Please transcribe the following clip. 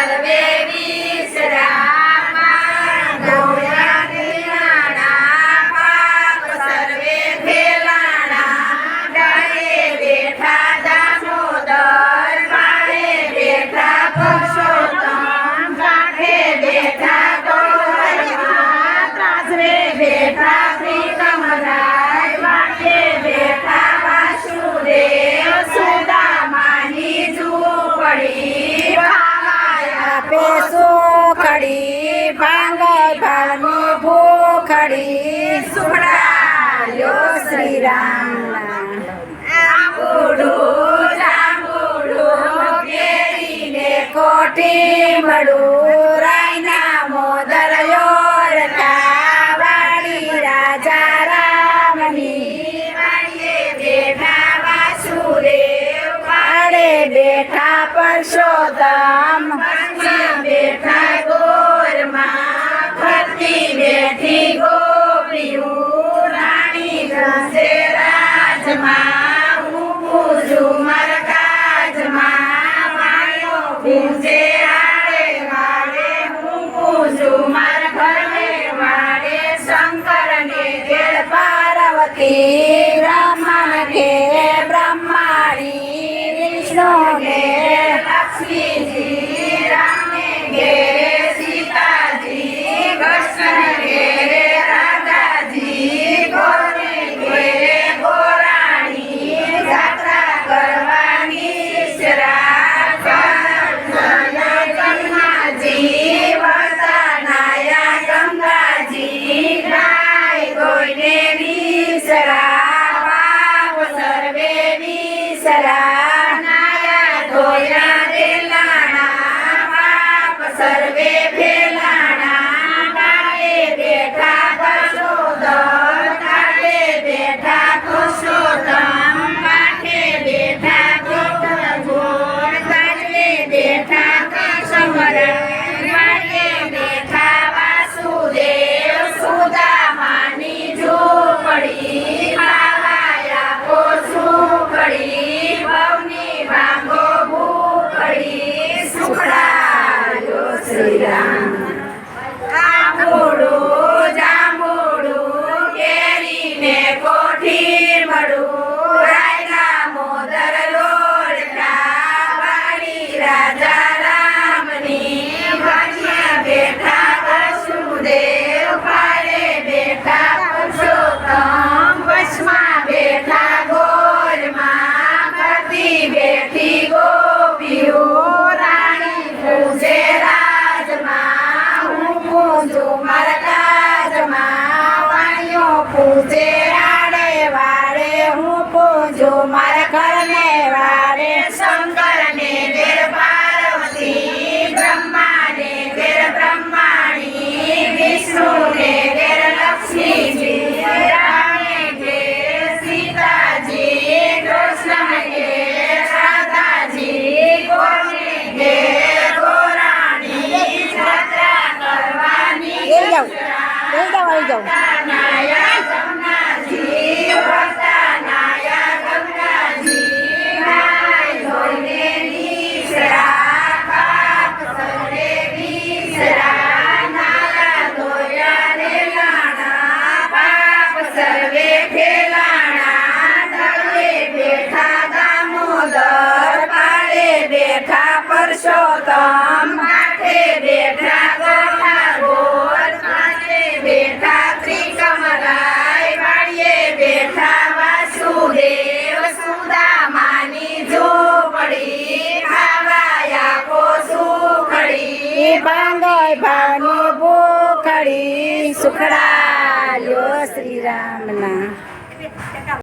સર્વે વિશ્રામ ધોયા દિનાણા પાપ સર્વે ફેલાણા ડાળે બેઠા દામોદર પાળે બેઠા પુરુષોત્તમ કાંઠે બેઠા ગોવર્ધન ત્રાસરે બેઠા શ્રીકમરાય વાટે બેઠા વાસુદેવ સુદામાની ઝૂંપડી આપે સુખડી ભાંગય ભાલની ભૂખડી સુખડાયો શ્રી રામ જાંબુડું કેરીને કોઠી મળું રાયના મોદર યોરતા વાડી રાજા રામની વાડીએ બેઠા વાસુદેવ પાળે બેઠા પુરુષોત્તમ બેઠા ગોરમાં ફરતી બેઠી ગોપીયું રાણી રસે રાજમાં હું પૂજું મરકાજમાં માયો પૂજે આડે વાડે હું પૂજું માર ઘરે વાડે શંકરને ઘેર પાર્વતી બ્રહ્માને ઘેર બ્રહ્માણી વિષ્ણુને લક્ષ્મીજી રામને ઘેરે સીતાજી કૃષ્ણને ઘેરે રાધાજી ગોરને ઘેરે ગોરાણી જાત્રા કરવાની શ્રાપ ગંગાજી વર્તનાયા ગંગાજી ગાય ગોઈને વિસરા પાપ સર્વે વિસરા નાયા ધોયા દેલાણા પાપ સર્વે ફેલાણા ડાળે બેઠા પુરુષોત્તમ કાંઠે બેઠા પુરુષોત્તમ કાંઠે બેઠા ગોળ કાંઠે બેઠા કસમરા વાટે બેઠા વાસુદેવ સુદામાની ઝૂંપડી ખાવાયા કો સુખડી ભવની ભાંગો ભૂખડી સુખડાયો શ્રી રામ જાંબુડું કેરીને કોઠી મળું રાયના મોદર લોડતા વાડી રાજા રામની વાડીએ બેઠા વાસુદેવ પાળે બેઠા પુરુષોત્તમ વશમાં બેઠા ગોરમાં ફરતી બેઠી ગોપીયું રાણી પૂજે રાજમાં હું પૂજું મરકાજમાં વાણીઓ પૂજે આડે વાડે હું પૂજું મારા ઘરને વાડે શંકરને ઘેર પાર્વતી બ્રહ્માને ઘેર બ્રહ્માણી વિષ્ણુને ઘેર લક્ષ્મીજી રામને ઘેર સીતાજી કૃષ્ણને ઘેર રાધાજી ગોરને ઘેર ગોરાણી જાત્રા કરવાની નાયા ગંગાજી વર્તનાયા ગંગાજી ગાય ધોઈને વિસરા પાપ સર્વે વિસરા નાયા ધોયા દેલાણા પાપ સર્વે ફેલાણા ડાળે બેઠા દામોદર પાળે બેઠા પુરુષોત્તમ કાંઠે બેઠા ગોર કાંઠે બેઠા ત્રિકમરાય વાડીએ બેઠા વાસુદેવ સુદામાની ઝૂંપડી ખાવાયા કો સુખડી ભાંગય ભાની ભૂખડી સુખડાયો શ્રી રામના